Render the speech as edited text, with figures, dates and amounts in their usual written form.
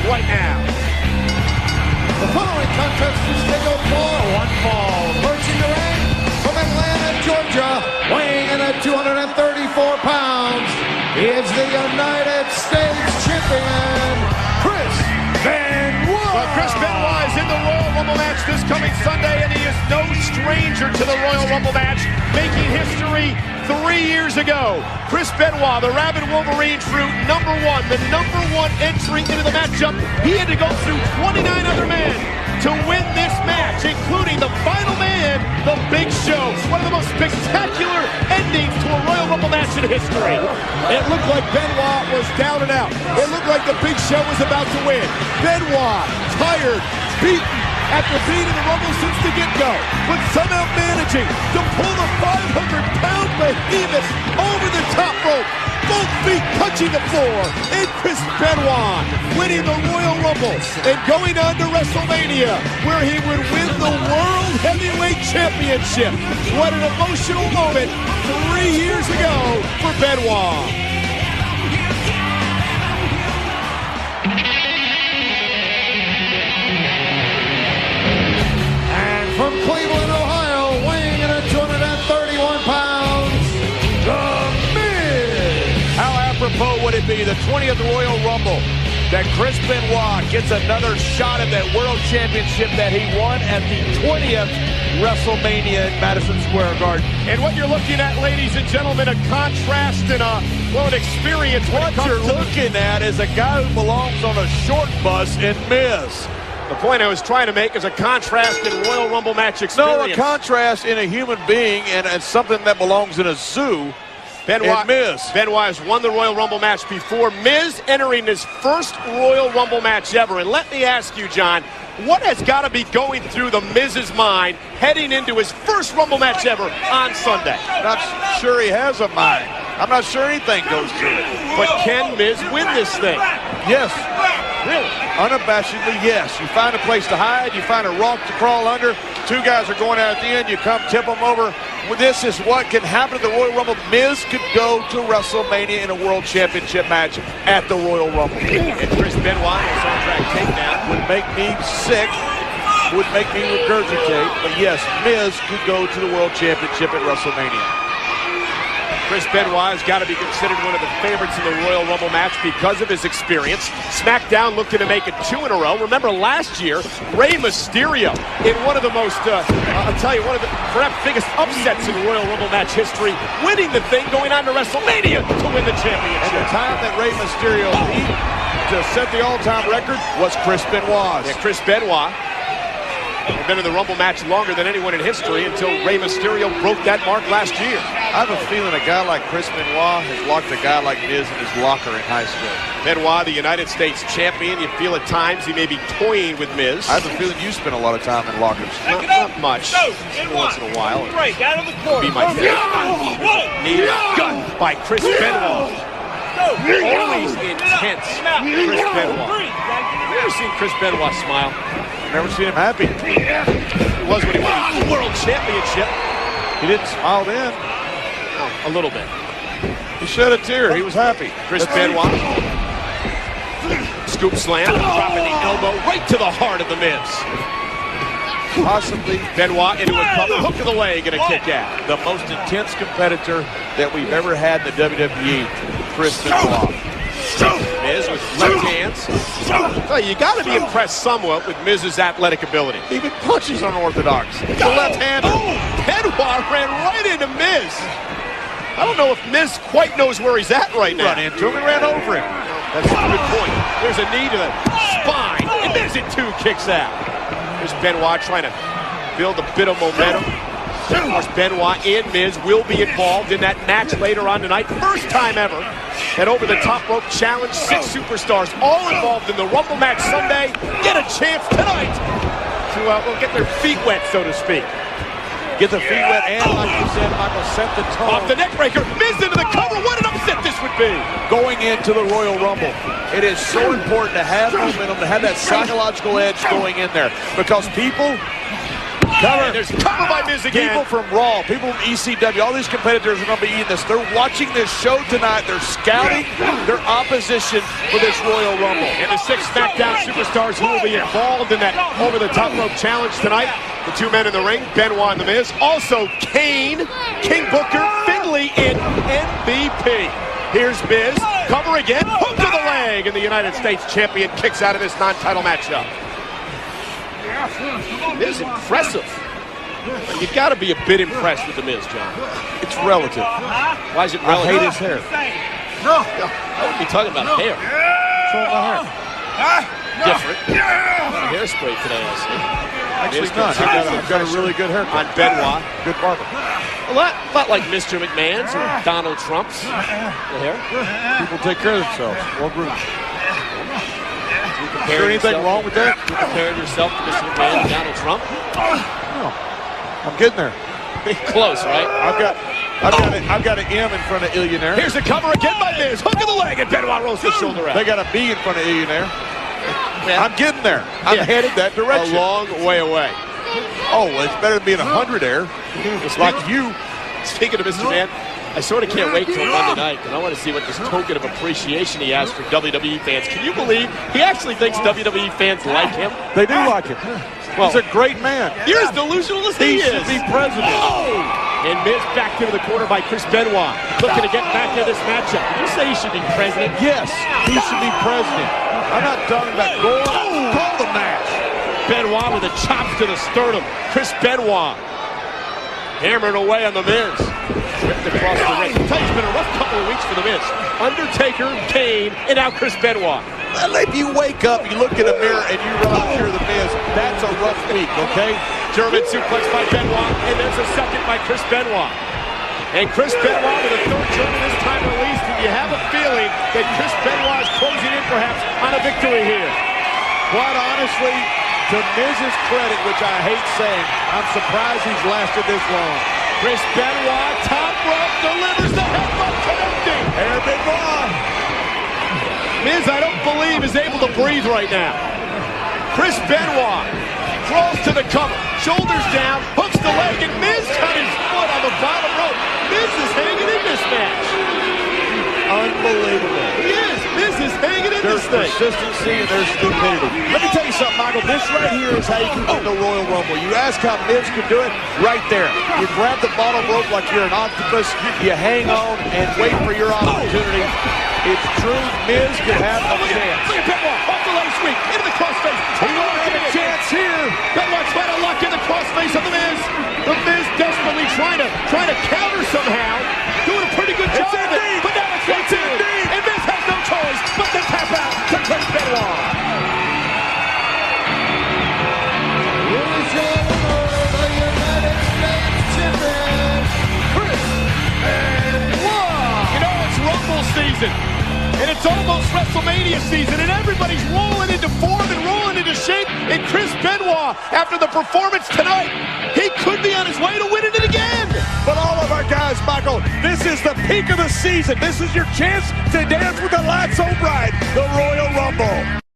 right now. The following contest is scheduled for one fall. Approaching the ring from Atlanta, Georgia, weighing in at 234 pounds, is the United States champion, Chris Benoit. Well, Chris Benoit is in the Royal Rumble match this coming Sunday, and he is no stranger to the Royal Rumble match, making history 3 years ago. Chris Benoit, the Rabid Wolverine fruit, number one entry into the matchup. He had to go through 29 other men to win this match, including the final man, the Big Show. One of the most spectacular endings to a Royal Rumble match in history. It looked like Benoit was down and out. It looked like the Big Show was about to win. Benoit, tired, beaten, after being in the Rumble since the get-go, but somehow managing to pull the 500-pound behemoth over the top rope, both feet touching the floor, and Chris Benoit winning the Royal Rumble and going on to WrestleMania, where he would win the World Heavyweight Championship. What an emotional moment 3 years ago for Benoit. From Cleveland, Ohio, weighing in at 231 pounds, The Miz. How apropos would it be, the 20th Royal Rumble, that Chris Benoit gets another shot at that World Championship that he won at the 20th WrestleMania in Madison Square Garden. And what you're looking at, ladies and gentlemen, a contrast and an experience. What you're looking at is a guy who belongs on a short bus in Miz. The point I was trying to make is a contrast in Royal Rumble match experience. No, a contrast in a human being and something that belongs in a zoo. Benoit, Miz. Benoit has won the Royal Rumble match before. Miz entering his first Royal Rumble match ever. And let me ask you, John, what has got to be going through the Miz's mind heading into his first Rumble match ever on Sunday? Not sure he has a mind. I'm not sure anything goes through it. But can Miz win this thing? Yes. Really? Unabashedly, yes. You find a place to hide. You find a rock to crawl under. Two guys are going out at the end. You come tip them over. Well, this is what can happen at the Royal Rumble. Miz could go to WrestleMania in a World Championship match at the Royal Rumble. And Chris Benoit is on track takedown. Would make me sick. Would make me regurgitate. But yes, Miz could go to the World Championship at WrestleMania. Chris Benoit has got to be considered one of the favorites in the Royal Rumble match because of his experience. Smackdown looking to make it 2 in a row. Remember last year, Rey Mysterio in one of the most, I'll tell you, one of the perhaps biggest upsets in Royal Rumble match history, winning the thing, going on to WrestleMania to win the championship. And the time that Rey Mysterio beat to set the all-time record was Chris Benoit. Yeah, Chris Benoit had been in the Rumble match longer than anyone in history until Rey Mysterio broke that mark last year. I have a feeling a guy like Chris Benoit has locked a guy like Miz in his locker in high school. Benoit, the United States champion. You feel at times he may be toying with Miz. I have a feeling you spend a lot of time in lockers. Not much. Once in a while. Right, out of the court. Be my favorite. Knee gun by Chris Benoit. Always intense. Chris Benoit. Have you ever seen Chris Benoit smile? Never seen him happy. He was when he won the World Championship. He didn't smile then. A little bit. He shed a tear. He was happy. Chris Benoit. Scoop slam. Dropping the elbow right to the heart of the Miz. Possibly Benoit into a cover. Hook of the leg and a kick out. the most intense competitor that we've ever had in the WWE, Chris Benoit. Miz with left hands. So you got to be impressed somewhat with Miz's athletic ability. Even punches unorthodox. The left-hander. Benoit ran right into Miz. I don't know if Miz quite knows where he's at right now. Run into him and ran over him. That's a good point. There's a knee to the spine, and Miz in 2 kicks out. There's Benoit trying to build a bit of momentum. Of course, Benoit and Miz will be involved in that match later on tonight. First time ever. That over-the-top rope challenge. 6 superstars all involved in the Rumble match Sunday. Get a chance tonight to get their feet wet, so to speak. Get the feet wet, and like you said, Michael, set the tone. Off the neck breaker. Miz into the cover. What an upset this would be. Going into the Royal Rumble, it is so important to have momentum, to have that psychological edge going in there, because people cover. There's cover by Miz again. People from Raw, people from ECW, all these competitors are going to be eating this. They're watching this show tonight. They're scouting their opposition for this Royal Rumble. And the 6 Smackdown superstars who will be involved in that over-the-top rope challenge tonight. The two men in the ring, Benoit and The Miz. Also, Kane, King Booker, Finley, and MVP. Here's Miz, cover again, hook to the leg, and the United States champion kicks out of this non-title matchup. Miz impressive. You got to be a bit impressed with The Miz, John. It's relative. Why is it I relative? hate his hair. No. I wouldn't be talking about hair. Show him my hair. Different. Hairspray today, I see. Actually, none. I've got a really good haircut. On Benoit. Good barber. A lot like Mr. McMahon's or Donald Trump's. The hair. People take care of themselves. Well groomed. Is there anything wrong with that? You comparing yourself to Mr. McMahon and Donald Trump? No. I'm getting there. Close, right? I've got an M in front of Illionaire. Here's the cover again by Miz. Hook of the leg, and Benoit rolls his shoulder out. They got a B in front of Illionaire. I'm getting there. I'm headed that direction. A long way away. Oh, well, it's better than being 100 there. It's like you. Speaking of Mr. Man, I sort of can't wait till Monday night, because I want to see what this token of appreciation he has for WWE fans. Can you believe he actually thinks WWE fans like him? They do like him. Well, he's a great man. You're as delusional as he should is. be president. Oh! And Miz backed into the corner by Chris Benoit, looking to get back into this matchup. Did you say he should be president? Yes, he should be president. I'm not talking about Gore. Call the match. Benoit with a chop to the sternum. Chris Benoit hammering away on The Miz. Ripped across the ring. It's been a rough couple of weeks for The Miz. Undertaker, Kane, and now Chris Benoit. Well, if you wake up, you look in the mirror, and you realize you're The Miz, that's a rough week, okay? German suplex by Benoit, and there's a second by Chris Benoit. And Chris Benoit with a third German this time released, and you have a feeling that Chris Benoit is closing in perhaps on a victory here. Quite honestly, to Miz's credit, which I hate saying, I'm surprised he's lasted this long. Chris Benoit, top rope, delivers the headbutt connecting. Hair Benoit. Miz, I don't believe, is able to breathe right now. Chris Benoit crawls to the cover, shoulders down, hooks the leg, and Miz got his foot on the bottom rope. Miz is hanging in this match. Unbelievable. He is. Miz is hanging in There's this thing. consistency and there's stupidity. Let me tell you something, Michael. This right here is how you can win the Royal Rumble. You ask how Miz could do it, right there. You grab the bottom rope like you're an octopus. You hang on and wait for your opportunity. It's true. Miz could have a chance. Look at Benoit off the leg sweep into the crossface. He won't get a chance here. Benoit trying to lock in the crossface of The Miz. The Miz desperately trying to counter somehow. Doing a pretty good job of it. But now it's 1-2. And Miz has no choice but to tap out to Chris Benoit. Here's your winner, the United States champion, Chris Benoit. You know, it's Rumble season. And it's almost WrestleMania season. And everybody's rolling into form and rolling into shape. And Chris Benoit, after the performance tonight, he could be on his way to winning it again. But all of our guys, Michael, this is the peak of the season. This is your chance to dance with the lights so bright, the Royal Rumble.